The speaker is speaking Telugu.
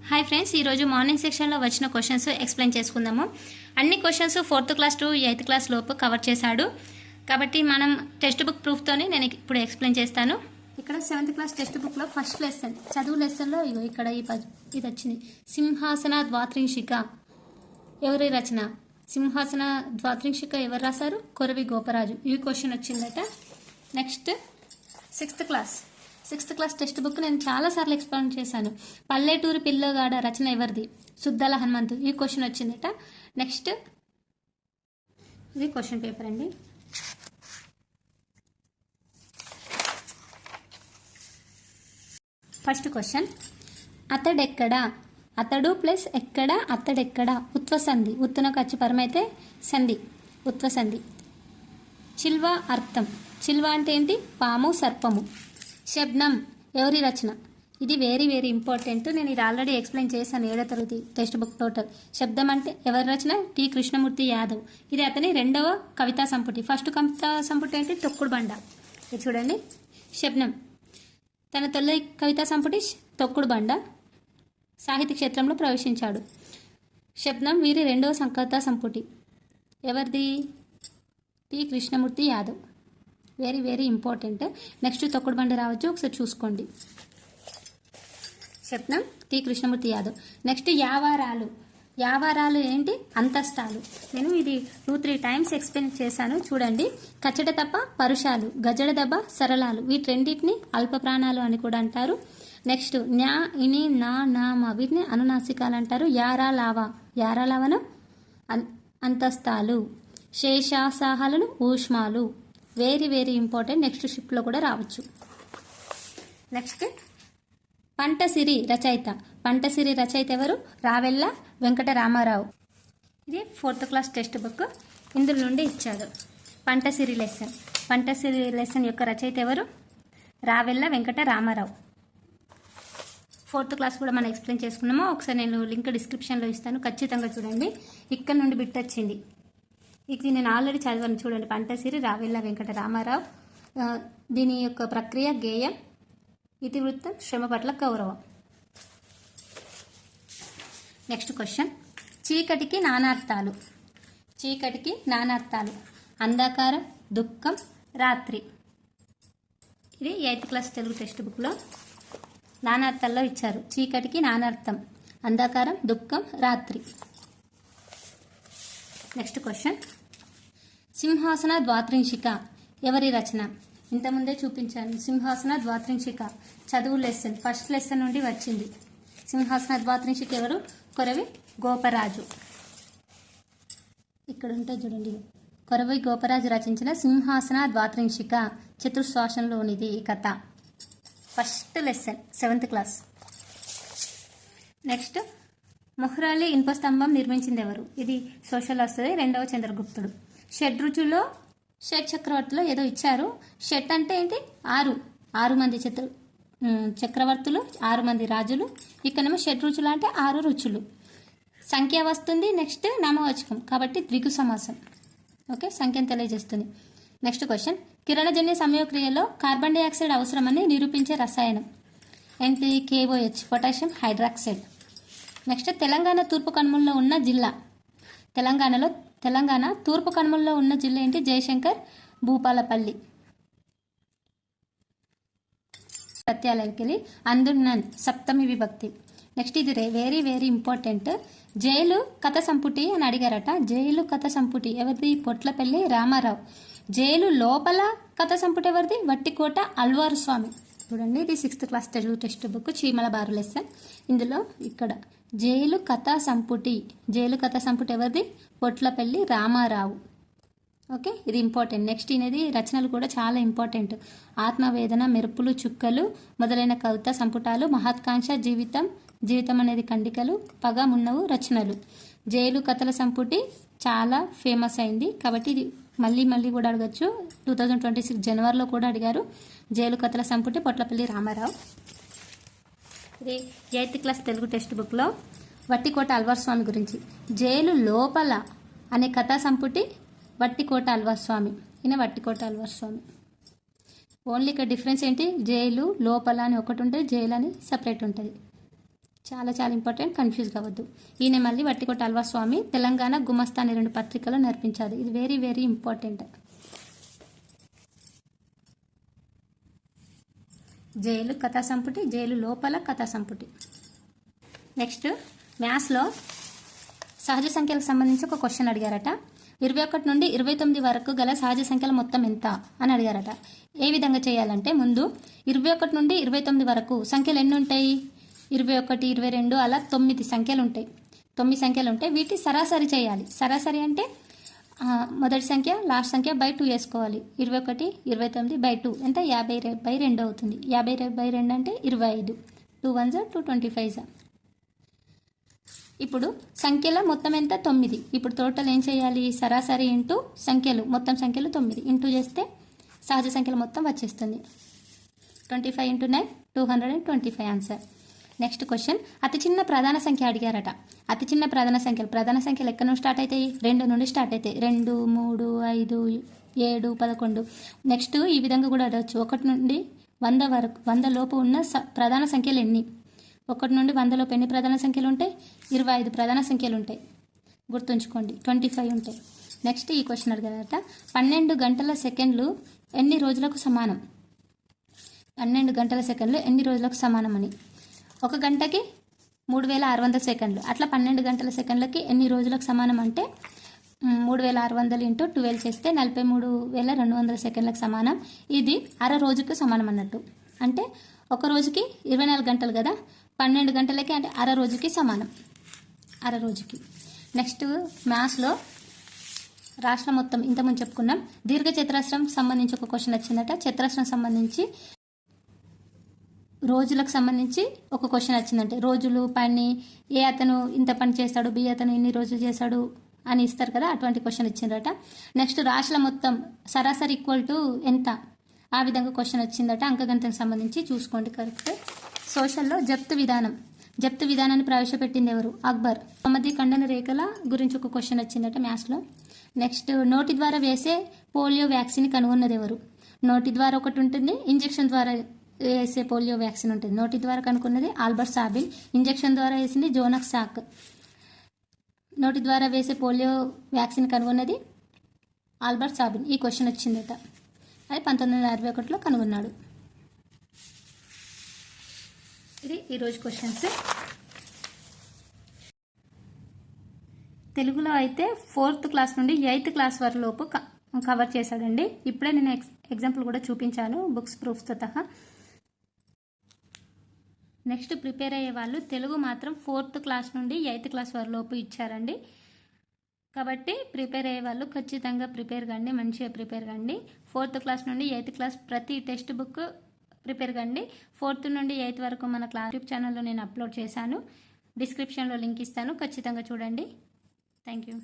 హాయ్ ఫ్రెండ్స్, ఈరోజు మార్నింగ్ సెక్షన్లో వచ్చిన క్వశ్చన్స్ ఎక్స్ప్లెయిన్ చేసుకుందాము. అన్ని questions 4th class to 8th class లోపు కవర్ చేశాడు. కాబట్టి మనం టెక్స్ట్ బుక్ ప్రూఫ్తోనే నేను ఇప్పుడు ఎక్స్ప్లెయిన్ చేస్తాను. ఇక్కడ 7th క్లాస్ టెక్స్ట్ బుక్లో ఫస్ట్ లెసన్ చదువు లెసన్లో ఇక్కడ ఇది వచ్చింది. సింహాసన ద్వాత్రింశిక ఎవరి రచన? సింహాసన ద్వాత్రింశిక ఎవరు రాశారు? కొరవి గోపరాజు. ఈ క్వశ్చన్ వచ్చిందట. Next 6th class text book నేను చాలాసార్లు ఎక్స్ప్లెయిన్ చేశాను. పల్లెటూరు పిల్లగాడ రచన ఎవరిది? సుద్దల హనుమంతు. ఈ క్వశ్చన్ వచ్చిందట. నెక్స్ట్ ఇది క్వశ్చన్ పేపర్ అండి. ఫస్ట్ క్వశ్చన్, అతడెక్కడా? అతడు ప్లస్ ఎక్కడ, అతడెక్కడ ఉత్వసంధి. ఉత్తునకు అచ్చి పరమైతే సంధి, ఉత్వసంధి. చిల్వ అర్థం. చిల్వ అంటే ఏంటి? పాము, సర్పము. శబ్నం ఎవరి రచన? ఇది వెరీ వెరీ ఇంపార్టెంట్. నేను ఇది ఆల్రెడీ ఎక్స్ప్లెయిన్ చేశాను 7వ తరగతి టెక్స్ట్ బుక్ టోటల్. శబ్దం అంటే ఎవరి రచన? టి కృష్ణమూర్తి యాదవ్. ఇది అతని 2వ కవితా సంపుటి. ఫస్ట్ కవితా సంపుటి ఏంటి? తొక్కుడు బండ. ఇది చూడండి. శబ్నం తన తొలి కవితా సంపుటి తొక్కుడు బండ. సాహిత్య క్షేత్రంలో ప్రవేశించాడు. శబ్నం వీరి 2వ కవితా సంపుటి. ఎవరిది? T Krishnamurthy Yadav. Very very important. Next తొక్కుడు బండి రావచ్చు, ఒకసారి చూసుకోండి. శబ్దం టి కృష్ణమూర్తి యాదవ్. నెక్స్ట్ యావారాలు. యావారాలు ఏంటి? అంతస్తాలు. నేను ఇది 2-3 టైమ్స్ ఎక్స్ప్లెయిన్ చేశాను, చూడండి. కచ్చడ తప్ప పరుషాలు, గజడ దెబ్బ సరళాలు. వీటి రెండింటిని అల్ప ప్రాణాలు అని కూడా అంటారు. నెక్స్ట్ న్యా, ఇని, నా, నామ వీటిని అనునాసికాలు అంటారు. యారాలావా, యారాలావను అంతస్తాలు. శేషాసాహాలను ఊష్మాలు. Very very important. నెక్స్ట్ షిప్లో కూడా రావచ్చు. నెక్స్ట్ పంటసిరి రచయిత. పంటసిరి రచయిత ఎవరు? రావెల్ల వెంకట రామారావు. ఇది 4th క్లాస్ టెక్స్ట్ బుక్. ఇందులో నుండి ఇచ్చాడు పంటసిరి లెసన్. పంటసిరి లెసన్ యొక్క రచయిత ఎవరు? రావెల్ల వెంకట రామారావు. 4th క్లాస్ కూడా మనం ఎక్స్ప్లెయిన్ చేసుకున్నాము. ఒకసారి నేను లింక్ డిస్క్రిప్షన్లో ఇస్తాను, ఖచ్చితంగా చూడండి. ఇక్కడ నుండి బిట్ వచ్చింది. ఇది నేను ఆల్రెడీ చదివాను, చూడండి. పంటసిరి రావెల్ల వెంకట రామారావు. దీని యొక్క ప్రక్రియ గేయం, ఇతివృత్తం, శ్రమ పట్ల గౌరవం. నెక్స్ట్ క్వశ్చన్, చీకటికి నానార్థాలు. చీకటికి నానార్థాలు. అంధకారం, దుఃఖం, రాత్రి. ఇది 8th క్లాస్ తెలుగు టెక్స్ట్ బుక్లో నానార్థాల్లో ఇచ్చారు. చీకటికి నానార్థం, అంధకారం, దుఃఖం, రాత్రి. నెక్స్ట్ క్వశ్చన్, సింహాసన ద్వాత్రింశిక ఎవరి రచన? ఇంతకుముందే చూపించాను. సింహాసన ద్వాత్రింశిక చదువు లెసన్ ఫస్ట్ లెసన్ నుండి వచ్చింది. సింహాసన ద్వాత్రింశిక ఎవరు? కొరవి గోపరాజు. ఇక్కడ ఉంటే చూడండి. కొరవి గోపరాజు రచించిన సింహాసన ద్వాత్రింశిక చతుశ్వాసంలోనిది ఈ కథ. First lesson 7th class. Next Mehrauli ఇనుప స్తంభం నిర్మించింది ఎవరు? ఇది సోషల్ వస్తుంది. 2వ చంద్రగుప్తుడు. షడ్రుచులో షట్ చక్రవర్తిలో ఏదో ఇచ్చారు. షట్ అంటే ఏంటి? 6 మంది చక్రవర్తులు, 6 మంది రాజులు. ఇక్కడేమో షడ్రుచులు అంటే 6 రుచులు. సంఖ్య వస్తుంది. నెక్స్ట్ నామవాచకం కాబట్టి ద్విగు సమాసం. ఓకే, సంఖ్యను తెలియజేస్తుంది. నెక్స్ట్ క్వశ్చన్, కిరణజన్య సంయోక్రియలో కార్బన్ డైఆక్సైడ్ అవసరమని నిరూపించే రసాయనం ఏంటి? KOH, potassium hydroxide. Next Telangana తూర్పు కనుమల్లో ఉన్న జిల్లా. తెలంగాణ తూర్పు కనుమల్లో ఉన్న జిల్లా ఏంటి? జయశంకర్ భూపాలపల్లి. ప్రత్యాలకి అందున్నన్ సప్తమి విభక్తి. నెక్స్ట్ ఇది వెరీ వెరీ ఇంపార్టెంట్. జైలు కథ సంపుటి అని అడిగారట. జైలు కథ సంపుటి ఎవరిది? పొట్లపల్లి రామారావు. జైలు లోపల కథ సంపుటి ఎవరిది? వట్టికోట అల్వారు స్వామి. చూడండి, ఇది 6th class Telugu text book చీమల బారు లెసన్. ఇందులో ఇక్కడ జైలు కథా సంపుటి. జైలు కథా సంపుటి ఎవరిది? పొట్లపల్లి రామారావు. ఓకే, ఇది ఇంపార్టెంట్. నెక్స్ట్ అనేది రచనలు కూడా చాలా ఇంపార్టెంట్. ఆత్మవేదన, మెరుపులు, చుక్కలు మొదలైన కవితా సంపుటాలు. మహత్కాంక్ష, జీవితం అనేది ఖండికలు, పగ మున్నవు రచనలు. జైలు కథల సంపుటి చాలా ఫేమస్ అయింది కాబట్టి ఇది మళ్ళీ కూడా అడగచ్చు. 2026 జనవరిలో కూడా అడిగారు. జైలు కథల సంపుటి పొట్లపల్లి రామారావు. ఇది 8th క్లాస్ తెలుగు టెక్స్ట్ బుక్లో వట్టికోట అల్వార్ స్వామి గురించి. జైలు లోపల అనే కథా సంపుటి వట్టికోట అల్వార్ స్వామి. ఈయన వట్టికోట అల్వార్ స్వామి. ఓన్లీ ఇక్కడ డిఫరెన్స్ ఏంటి? జైలు లోపల అని ఒకటి ఉంటుంది, జైలు అని సపరేట్ ఉంటుంది. చాలా చాలా ఇంపార్టెంట్, కన్ఫ్యూజ్ కావద్దు. ఈయన మళ్ళీ వట్టికోట అల్వా స్వామి తెలంగాణ గుమస్తా అనే 2 పత్రికలు నడిపించారు. ఇది వెరీ వెరీ ఇంపార్టెంట్. జైలు కథా సంపుటి, జైలు లోపల కథా సంపుటి. నెక్స్ట్ మ్యాథ్స్లో సహజ సంఖ్యలకు సంబంధించి ఒక క్వశ్చన్ అడిగారట. 21 నుండి 29 వరకు గల సహజ సంఖ్యల మొత్తం ఎంత అని అడిగారట. ఏ విధంగా చేయాలంటే, ముందు 21 నుండి 29 వరకు సంఖ్యలు ఎన్ని ఉంటాయి? 21, 22 అలా 9 సంఖ్యలు ఉంటాయి. 9 సంఖ్యలు ఉంటాయి. వీటి సరాసరి చేయాలి. సరాసరి అంటే మొదటి సంఖ్య లాస్ట్ సంఖ్య బై 2 వేసుకోవాలి. 21, 29 బై 2 ఎంత? 50/2 అవుతుంది. 50/2 అంటే 25. 2 1 225. ఇప్పుడు సంఖ్యల మొత్తం ఎంత? 9. ఇప్పుడు టోటల్ ఏం చేయాలి? సరాసరి ఇంటూ సంఖ్యలు, మొత్తం సంఖ్యలు 9 ఇంటూ చేస్తే సహజ సంఖ్యల మొత్తం వచ్చేస్తుంది. 25 × 9 225 ఆన్సర్. నెక్స్ట్ క్వశ్చన్, అతి చిన్న ప్రధాన సంఖ్య అడిగారట. అతి చిన్న ప్రధాన సంఖ్యలు ఎక్కడ నుండి స్టార్ట్ అవుతాయి? 2 నుండి స్టార్ట్ అవుతాయి. 2, 3, 5, 7, 11. నెక్స్ట్ ఈ విధంగా కూడా అడగచ్చు. 1 నుండి 100 వరకు, 100 లోపు ఉన్న ప్రధాన సంఖ్యలు ఎన్ని? 1 నుండి 100 లోపు ఎన్ని ప్రధాన సంఖ్యలు ఉంటాయి? 25 ప్రధాన సంఖ్యలు ఉంటాయి. గుర్తుంచుకోండి, 25 ఉంటాయి. నెక్స్ట్ ఈ క్వశ్చన్ అడిగారట. 12 గంటల సెకండ్లు ఎన్ని రోజులకు సమానం? 12 గంటల సెకండ్లు ఎన్ని రోజులకు సమానం అని. 1 గంటకి 3600 సెకండ్లు. అట్లా 12 గంటల సెకండ్లకి ఎన్ని రోజులకు సమానం అంటే 3600 × 12 చేస్తే 43200 సెకండ్లకు సమానం. ఇది అర రోజుకు సమానం అన్నట్టు. అంటే ఒక రోజుకి 24 గంటలు కదా, 12 గంటలకి అంటే అర రోజుకి సమానం. అర రోజుకి. నెక్స్ట్ మ్యాథ్స్లో రాష్ట్రం మొత్తం ఇంతకుముందు చెప్పుకున్నాం. దీర్ఘ చతురస్రం సంబంధించి ఒక క్వశ్చన్ వచ్చిందట. చతురస్రం సంబంధించి రోజులకు సంబంధించి ఒక క్వశ్చన్ వచ్చిందంటే, రోజులు, పని, ఏ అతను ఇంత పని చేస్తాడు, బి అతను ఇన్ని రోజులు చేస్తాడు అని ఇస్తారు కదా, అటువంటి క్వశ్చన్ ఇచ్చిందట. నెక్స్ట్ రాశుల మొత్తం సరాసరి ఈక్వల్ టు ఎంత? ఆ విధంగా క్వశ్చన్ వచ్చిందట. అంకగణితానికి సంబంధించి చూసుకోండి కరెక్ట్. సోషల్లో జప్తు విధానాన్ని ప్రవేశపెట్టింది ఎవరు? అక్బర్. 9 ఖండన రేఖల గురించి ఒక క్వశ్చన్ వచ్చిందట మ్యాథ్స్లో. నెక్స్ట్ నోటి ద్వారా వేసే పోలియో వ్యాక్సిన్ కనుగొన్నది ఎవరు? నోటి ద్వారా ఒకటి ఉంటుంది, ఇంజెక్షన్ ద్వారా వేసే పోలియో వ్యాక్సిన్ ఉంటుంది. నోటి ద్వారా కనుక్కున్నది ఆల్బర్ట్ సాబిన్. ఇంజెక్షన్ ద్వారా వేసింది జోనక్ సాక్. నోటి ద్వారా వేసే పోలియో వ్యాక్సిన్ కనుగొన్నది ఆల్బర్ట్ సాబిన్. ఈ క్వశ్చన్ వచ్చిందట. అది 1961లో కనుగొన్నాడు. ఇది ఈరోజు క్వశ్చన్స్. తెలుగులో అయితే 4th క్లాస్ నుండి 8th క్లాస్ వరకు లోపు కవర్ చేశాడండి. ఇప్పుడే నేను ఎగ్జాంపుల్ కూడా చూపించాను బుక్స్ ప్రూఫ్తో సహా. నెక్స్ట్ ప్రిపేర్ అయ్యే వాళ్ళు తెలుగు మాత్రం 4th క్లాస్ నుండి 8th క్లాస్ వరకు లోపు ఇచ్చారండి. కాబట్టి ప్రిపేర్ అయ్యే వాళ్ళు ఖచ్చితంగా ప్రిపేర్ కండి, మంచిగా ప్రిపేర్ కండి. 4th క్లాస్ నుండి 8th క్లాస్ ప్రతి టెక్స్ట్ బుక్ ప్రిపేర్ కండి. 4th నుండి 8th వరకు మన యూట్యూబ్ ఛానల్లో నేను అప్లోడ్ చేశాను. డిస్క్రిప్షన్లో లింక్ ఇస్తాను, ఖచ్చితంగా చూడండి. Thank you.